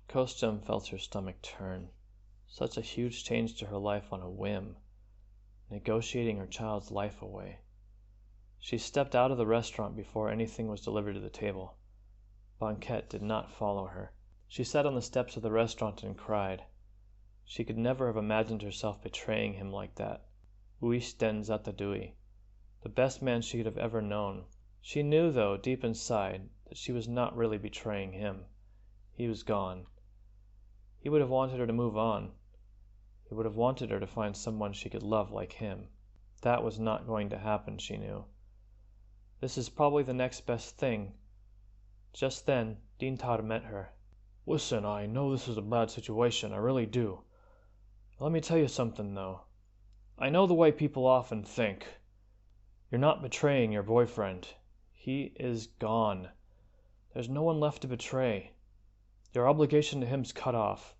Kosjem felt her stomach turn. Such a huge change to her life on a whim. Negotiating her child's life away. She stepped out of the restaurant before anything was delivered to the table. Banquette did not follow her. She sat on the steps of the restaurant and cried. She could never have imagined herself betraying him like that. Uisten Zatadui, the best man she could have ever known. She knew, though, deep inside, that she was not really betraying him. He was gone. He would have wanted her to move on. He would have wanted her to find someone she could love like him. That was not going to happen, she knew. This is probably the next best thing. Just then, Dintar met her. Listen, I know this is a bad situation, I really do. Let me tell you something, though. I know the way people often think. You're not betraying your boyfriend. He is gone. There's no one left to betray. Your obligation to him's cut off.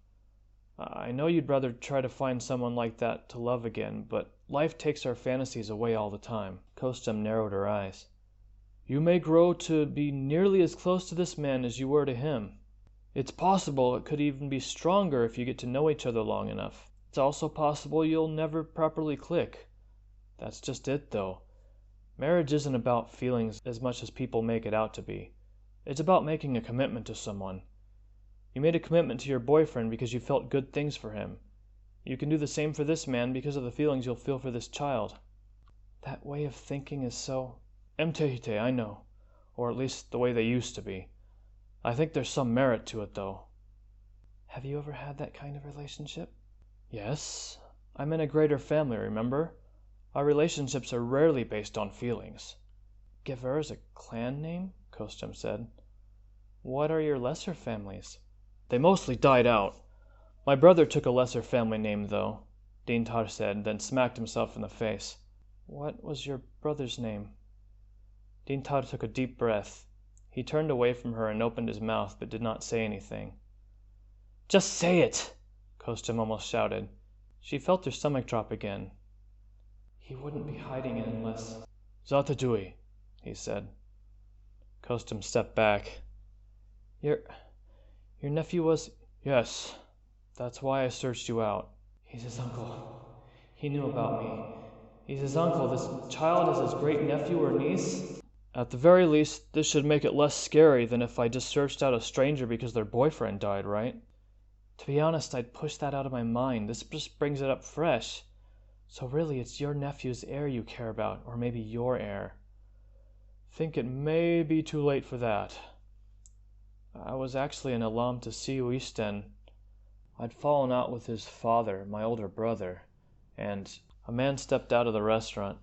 I know you'd rather try to find someone like that to love again, but life takes our fantasies away all the time. Kosjem narrowed her eyes. You may grow to be nearly as close to this man as you were to him. It's possible it could even be stronger if you get to know each other long enough. It's also possible you'll never properly click. That's just it, though. Marriage isn't about feelings as much as people make it out to be. It's about making a commitment to someone. You made a commitment to your boyfriend because you felt good things for him. You can do the same for this man because of the feelings you'll feel for this child. That way of thinking is so... Mtehite, I know. Or at least the way they used to be. I think there's some merit to it, though. Have you ever had that kind of relationship? Yes. I'm in a greater family, remember? Our relationships are rarely based on feelings. Gever is a clan name? Kosjem said. What are your lesser families? They mostly died out. My brother took a lesser family name, though, Dintar said, then smacked himself in the face. What was your brother's name? Dintar took a deep breath. He turned away from her and opened his mouth, but did not say anything. Just say it! Kosjem almost shouted. She felt her stomach drop again. He wouldn't be hiding it unless... Zatadui, he said. Kosjem stepped back. Your nephew was... Yes, that's why I searched you out. He's his uncle. He knew about me. He's his uncle. This child is his great-nephew or niece? At the very least, this should make it less scary than if I just searched out a stranger because their boyfriend died, right? To be honest, I'd push that out of my mind. This just brings it up fresh. So really, it's your nephew's heir you care about, or maybe your heir. Think it may be too late for that. I was actually an alum to see Uisten. I'd fallen out with his father, my older brother, and a man stepped out of the restaurant.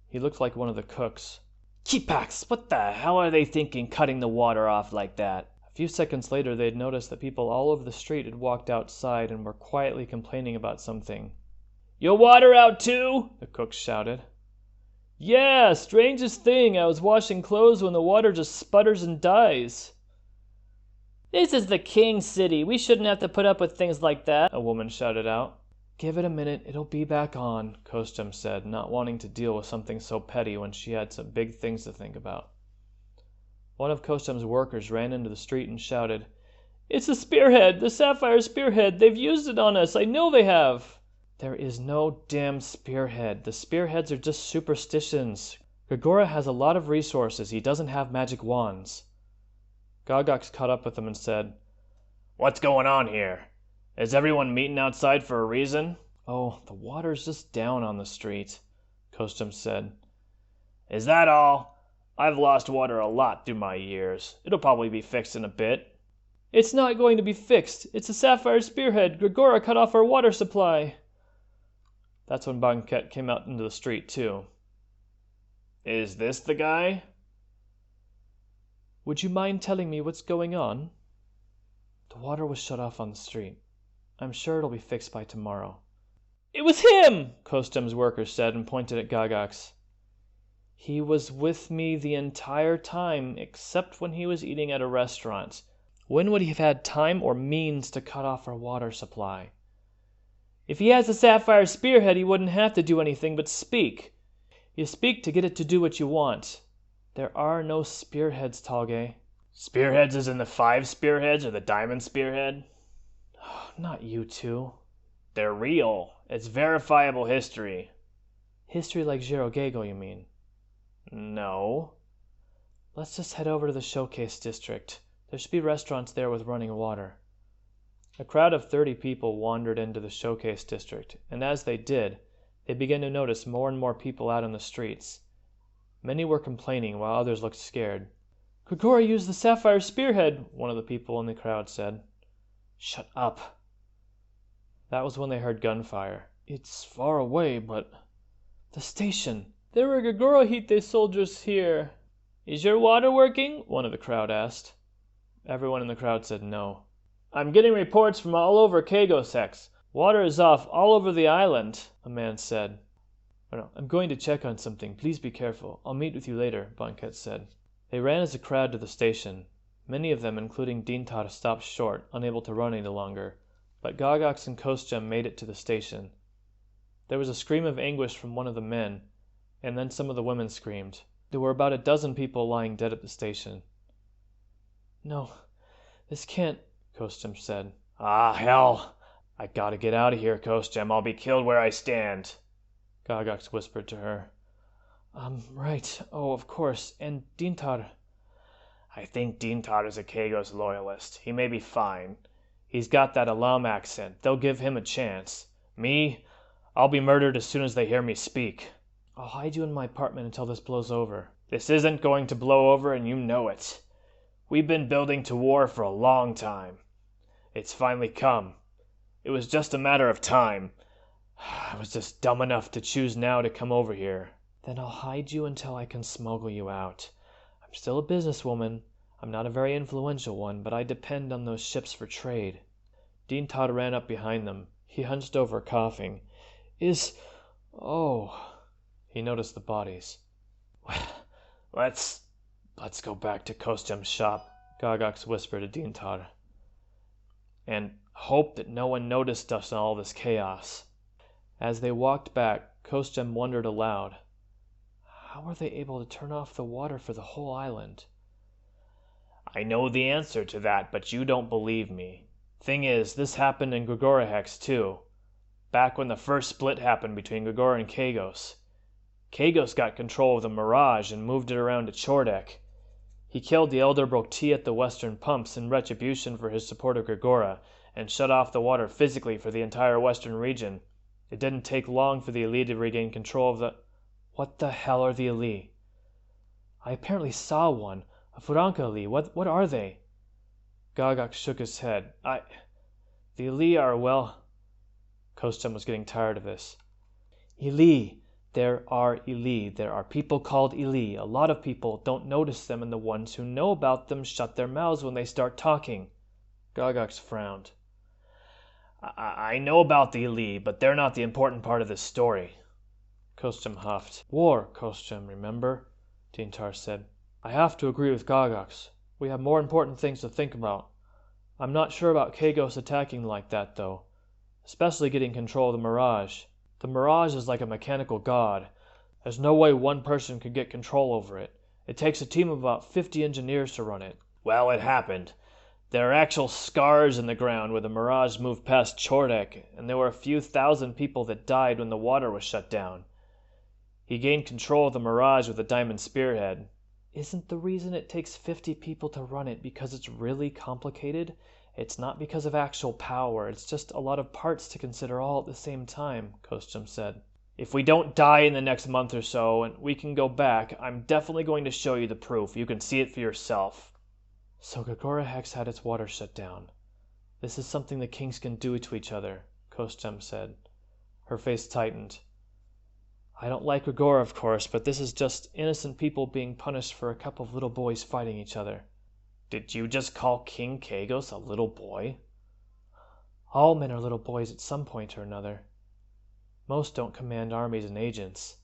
He looked like one of the cooks. Chipax, what the hell are they thinking cutting the water off like that? A few seconds later, they'd noticed that people all over the street had walked outside and were quietly complaining about something. Your water out too? The cook shouted. Yeah, strangest thing. I was washing clothes when the water just sputters and dies. This is the King City. We shouldn't have to put up with things like that, a woman shouted out. Give it a minute, it'll be back on, Kosjem said, not wanting to deal with something so petty when she had some big things to think about. One of Kosjem's workers ran into the street and shouted, It's the spearhead, the sapphire spearhead. They've used it on us. I know they have. There is no damn spearhead. The spearheads are just superstitions. Grigora has a lot of resources. He doesn't have magic wands. Gagax caught up with him and said, What's going on here? Is everyone meeting outside for a reason? Oh, the water's just down on the street, Kosjem said. Is that all? I've lost water a lot through my years. It'll probably be fixed in a bit. It's not going to be fixed. It's a sapphire spearhead. Grigora cut off our water supply. That's when Banquette came out into the street, too. Is this the guy? Would you mind telling me what's going on? The water was shut off on the street. I'm sure it'll be fixed by tomorrow. It was him, Kosjem's worker said and pointed at Gagax. He was with me the entire time, except when he was eating at a restaurant. When would he have had time or means to cut off our water supply? If he has a sapphire spearhead, he wouldn't have to do anything but speak. You speak to get it to do what you want. There are no spearheads, Talge. Spearheads as in the 5 spearheads or the diamond spearhead? not you two. They're real. It's verifiable history. History like Jirogego, you mean? No. Let's just head over to the showcase district. There should be restaurants there with running water. A crowd of 30 people wandered into the showcase district, and as they did, they began to notice more and more people out on the streets. Many were complaining, while others looked scared. "Grigora used the sapphire spearhead," one of the people in the crowd said. "Shut up." That was when they heard gunfire. "It's far away, but—" "The station! There were Grigora soldiers here." "Is your water working?" one of the crowd asked. Everyone in the crowd said no. "I'm getting reports from all over Keigos. Water is off all over the island," a man said. "I'm going to check on something. Please be careful. I'll meet with you later," Banquet said. They ran as a crowd to the station. Many of them, including Dintar, stopped short, unable to run any longer, but Gagax and Kosjem made it to the station. There was a scream of anguish from one of the men, and then some of the women screamed. There were about a dozen people lying dead at the station. "No, this can't," Kosjem said. "Ah, hell! I gotta get out of here, Kosjem. I'll be killed where I stand," Gagax whispered to her. Right. Oh, of course. And Dintar?" "I think Dintar is a Keigos loyalist. He may be fine. He's got that Alam accent. They'll give him a chance. Me? I'll be murdered as soon as they hear me speak." "I'll hide you in my apartment until this blows over." "This isn't going to blow over, and you know it. We've been building to war for a long time. It's finally come. It was just a matter of time. I was just dumb enough to choose now to come over here." "Then I'll hide you until I can smuggle you out. I'm still a businesswoman. I'm not a very influential one, but I depend on those ships for trade." Dintar ran up behind them. He hunched over, coughing. Oh. He noticed the bodies. Let's go back to Kosjem's shop," Gagax whispered to Dintar. "And hope that no one noticed us in all this chaos." As they walked back, Kosjem wondered aloud. How were they able to turn off the water for the whole island? "I know the answer to that, but you don't believe me. Thing is, this happened in Grigorahex too. Back when the first split happened between Grigora and Keigos. Keigos got control of the Mirage and moved it around to Chordek. He killed the Elder Brokti at the western pumps in retribution for his support of Grigora, and shut off the water physically for the entire western region. It didn't take long for the Elite to regain control of the... What the hell are the Elite? I apparently saw one. A Furanka Elite. What are they? Gagax shook his head. The Elite are, well... Kosjem was getting tired of this. Elite. There are Elite. There are people called Elite. A lot of people don't notice them, and the ones who know about them shut their mouths when they start talking. Gagax frowned. I know about the Elite, but they're not the important part of this story. Kosjem huffed. War, Kosjem, remember? Dintar said. I have to agree with Gagax. We have more important things to think about. I'm not sure about Keigos attacking like that, though. Especially getting control of the Mirage. The Mirage is like a mechanical god. There's no way one person could get control over it. It takes a team of about 50 engineers to run it. Well, it happened. There are actual scars in the ground where the Mirage moved past Chordek, and there were a few thousand people that died when the water was shut down. He gained control of the Mirage with a diamond spearhead. Isn't the reason it takes 50 people to run it because it's really complicated? It's not because of actual power, it's just a lot of parts to consider all at the same time, Kosjem said. If we don't die in the next month or so, and we can go back, I'm definitely going to show you the proof. You can see it for yourself. So Grigorahex had its water shut down. This is something the kings can do to each other, Kosjem said. Her face tightened. I don't like Grigora, of course, but this is just innocent people being punished for a couple of little boys fighting each other. Did you just call King Keigos a little boy? All men are little boys at some point or another. Most don't command armies and agents.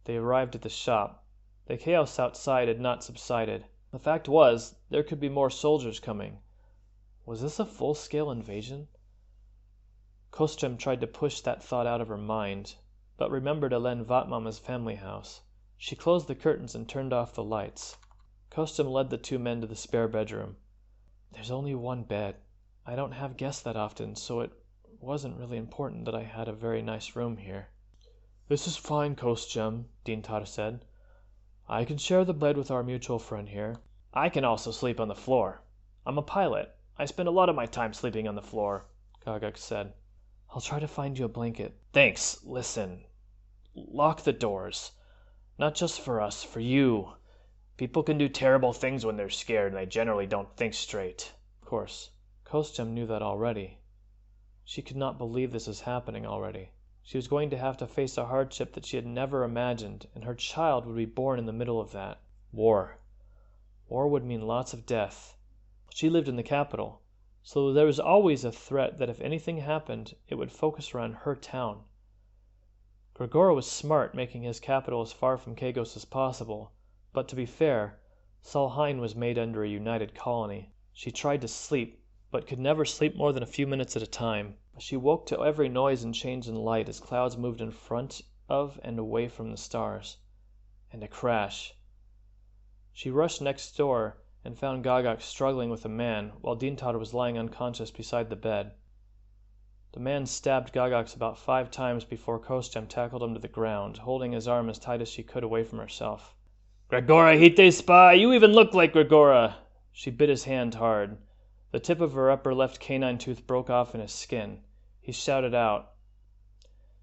They arrived at the shop. The chaos outside had not subsided. The fact was, there could be more soldiers coming. Was this a full-scale invasion? Kosjem tried to push that thought out of her mind, but remembered Elen Vatmama's family house. She closed the curtains and turned off the lights. Kosjem led the two men to the spare bedroom. There's only one bed. I don't have guests that often, so it wasn't really important that I had a very nice room here. This is fine, Kosjem, Dintar said. I can share the bed with our mutual friend here. I can also sleep on the floor. I'm a pilot. I spend a lot of my time sleeping on the floor, Gagax said. I'll try to find you a blanket. Thanks. Listen. Lock the doors. Not just for us, for you. People can do terrible things when they're scared, and they generally don't think straight. Of course. Kosjem knew that already. She could not believe this was happening already. She was going to have to face a hardship that she had never imagined, and her child would be born in the middle of that. War. War would mean lots of death. She lived in the capital, so there was always a threat that if anything happened, it would focus around her town. Grigora was smart, making his capital as far from Keigos as possible, but to be fair, Solheim was made under a united colony. She tried to sleep, but could never sleep more than a few minutes at a time. She woke to every noise and change in light as clouds moved in front of and away from the stars. And a crash. She rushed next door and found Gagax struggling with a man, while Dintar was lying unconscious beside the bed. The man stabbed Gagax about 5 times before Kosjem tackled him to the ground, holding his arm as tight as she could away from herself. Grigora Hite Spy, you even look like Grigora! She bit his hand hard. The tip of her upper left canine tooth broke off in his skin. He shouted out.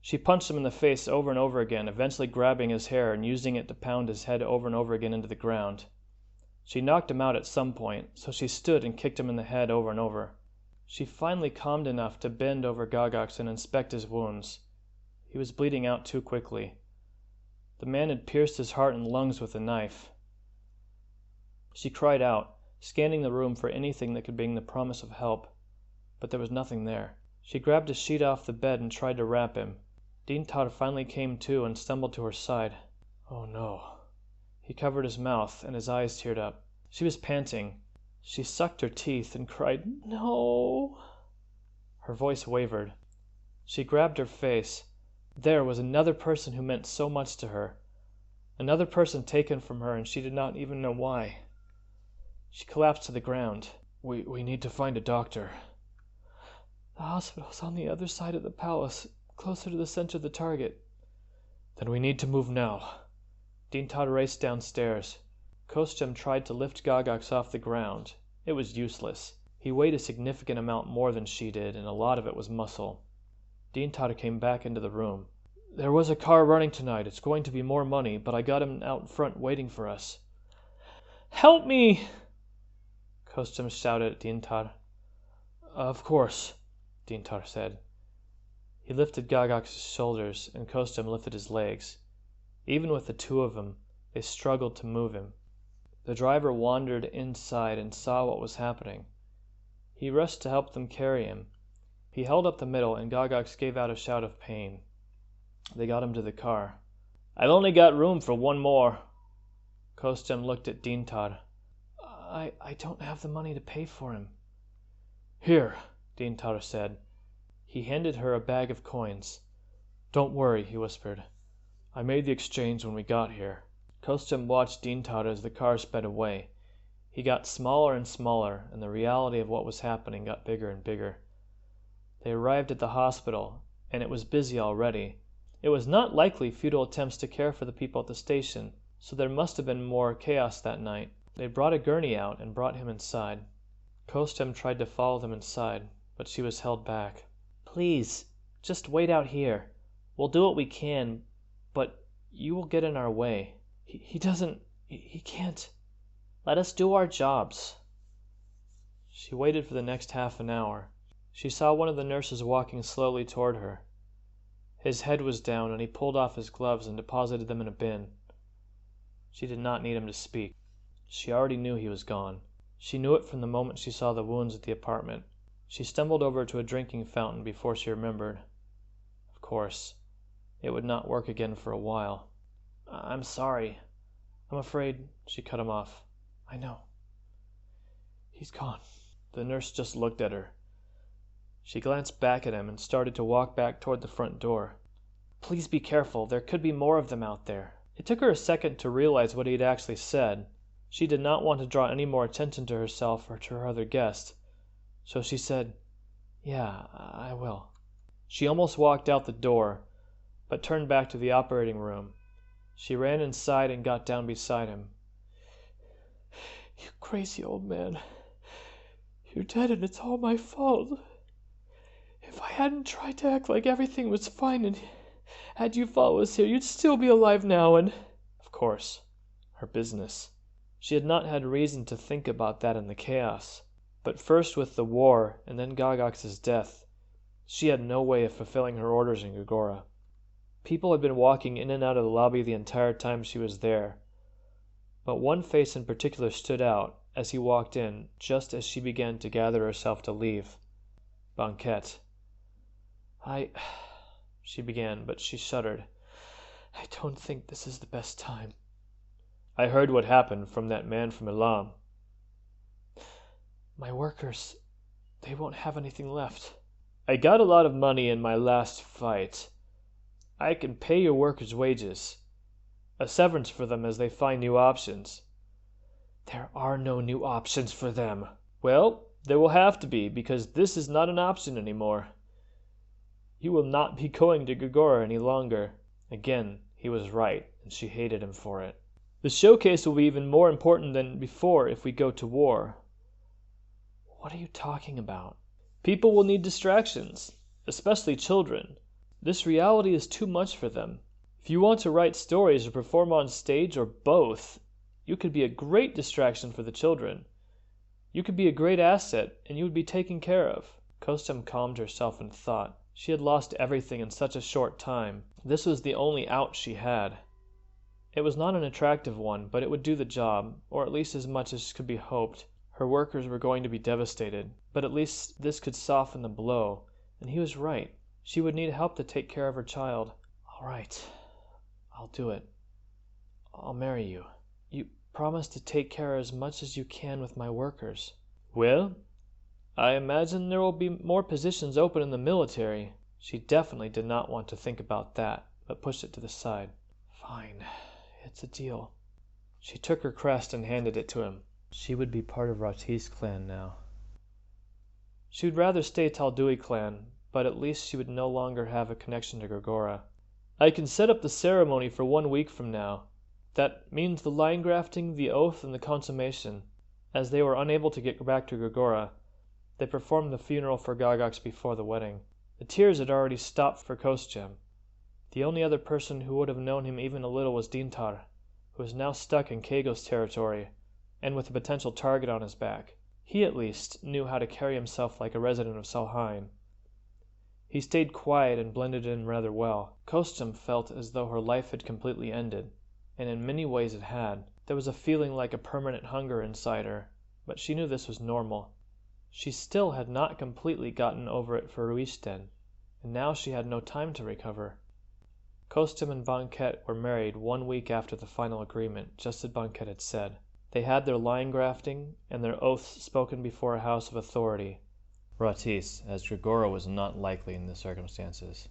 She punched him in the face over and over again, eventually grabbing his hair and using it to pound his head over and over again into the ground. She knocked him out at some point, so she stood and kicked him in the head over and over. She finally calmed enough to bend over Gagax and inspect his wounds. He was bleeding out too quickly. The man had pierced his heart and lungs with a knife. She cried out, scanning the room for anything that could bring the promise of help, but there was nothing there. She grabbed a sheet off the bed and tried to wrap him. Dintar finally came to and stumbled to her side. Oh no. He covered his mouth and his eyes teared up. She was panting. She sucked her teeth and cried, "No." Her voice wavered. She grabbed her face. There was another person who meant so much to her. Another person taken from her, and she did not even know why. She collapsed to the ground. We need to find a doctor. The hospital's on the other side of the palace, closer to the center of the target. Then we need to move now. Dintar raced downstairs. Kosjem tried to lift Gagax off the ground. It was useless. He weighed a significant amount more than she did, and a lot of it was muscle. Dintar came back into the room. There was a car running tonight. It's going to be more money, but I got him out in front waiting for us. Help me! Kosjem shouted at Dintar. Of course, Dintar said. He lifted Gagax's shoulders, and Kosjem lifted his legs. Even with the two of them, they struggled to move him. The driver wandered inside and saw what was happening. He rushed to help them carry him. He held up the middle, and Gagax gave out a shout of pain. They got him to the car. I've only got room for one more. Kosjem looked at Dintar. I don't have the money to pay for him. Here, Dintar said. He handed her a bag of coins. Don't worry, he whispered. I made the exchange when we got here. Kosjem watched Dintar as the car sped away. He got smaller and smaller, and the reality of what was happening got bigger and bigger. They arrived at the hospital, and it was busy already. It was not likely futile attempts to care for the people at the station, so there must have been more chaos that night. They brought a gurney out and brought him inside. Kosjem tried to follow them inside, but she was held back. Please, just wait out here. We'll do what we can, but you will get in our way. He can't. Let us do our jobs. She waited for the next half an hour. She saw one of the nurses walking slowly toward her. His head was down, and he pulled off his gloves and deposited them in a bin. She did not need him to speak. She already knew he was gone. She knew it from the moment she saw the wounds at the apartment. She stumbled over to a drinking fountain before she remembered. Of course, it would not work again for a while. I'm sorry. I'm afraid, she cut him off. I know. He's gone. The nurse just looked at her. She glanced back at him and started to walk back toward the front door. Please be careful. There could be more of them out there. It took her a second to realize what he had actually said. She did not want to draw any more attention to herself or to her other guest, So she said, "Yeah, I will." She almost walked out the door, but turned back to the operating room. She ran inside and got down beside him. "You crazy old man. You're dead and it's all my fault. If I hadn't tried to act like everything was fine and had you followed us here, you'd still be alive now and—" Of course, her business. She had not had reason to think about that in the chaos. But first with the war and then Gygax's death, she had no way of fulfilling her orders in Gogora. People had been walking in and out of the lobby the entire time she was there, but one face in particular stood out as he walked in just as she began to gather herself to leave. Banquette. She began, but she shuddered. "I don't think this is the best time." "I heard what happened from that man from Elam." "My workers, they won't have anything left." "I got a lot of money in my last fight. I can pay your workers wages. A severance for them as they find new options." "There are no new options for them." "Well, there will have to be, because this is not an option anymore. You will not be going to Gogora any longer." Again, he was right, and she hated him for it. "The showcase will be even more important than before if we go to war." "What are you talking about?" "People will need distractions, especially children. This reality is too much for them. If you want to write stories or perform on stage or both, you could be a great distraction for the children. You could be a great asset, and you would be taken care of." Kosjem calmed herself and thought. She had lost everything in such a short time. This was the only out she had. It was not an attractive one, but it would do the job, or at least as much as could be hoped. Her workers were going to be devastated, but at least this could soften the blow, and he was right. She would need help to take care of her child. "All right, I'll do it. I'll marry you. You promise to take care as much as you can with my workers." "Well, I imagine there will be more positions open in the military." She definitely did not want to think about that, but pushed it to the side. "Fine, it's a deal." She took her crest and handed it to him. She would be part of Rati's clan now. She would rather stay Taldui clan, but at least she would no longer have a connection to Gogora. "I can set up the ceremony for 1 week from now. That means the line grafting, the oath, and the consummation." As they were unable to get back to Gogora, they performed the funeral for Gygax before the wedding. The tears had already stopped for Kosjem. The only other person who would have known him even a little was Dintar, who was now stuck in Keigos territory, and with a potential target on his back. He at least knew how to carry himself like a resident of Salheim. He stayed quiet and blended in rather well. Kosjem felt as though her life had completely ended, and in many ways it had. There was a feeling like a permanent hunger inside her, but she knew this was normal. She still had not completely gotten over it for Ruishten, and now she had no time to recover. Kosjem and Banquette were married 1 week after the final agreement, just as Banquette had said. They had their line grafting and their oaths spoken before a house of authority, Ratis, as Gogora was not likely in the circumstances,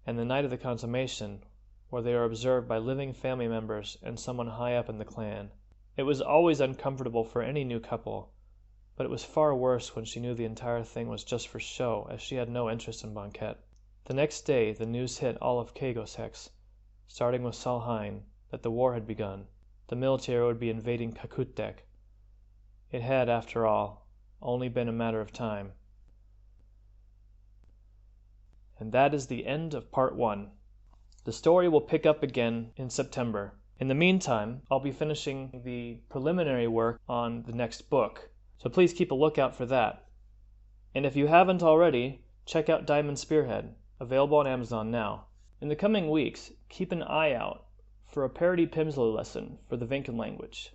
and the night of the consummation, where they were observed by living family members and someone high up in the clan. It was always uncomfortable for any new couple, but it was far worse when she knew the entire thing was just for show, as she had no interest in Banquette. The next day the news hit all of Keigos Hex, starting with Salheim, that the war had begun. The military would be invading Kakutek. It had, after all, only been a matter of time. And that is the end of part 1. The story will pick up again in September. In the meantime, I'll be finishing the preliminary work on the next book, so please keep a lookout for that. And if you haven't already, check out Diamond Spearhead, available on Amazon now. In the coming weeks, keep an eye out for a parody Pimsleur lesson for the Vinken language.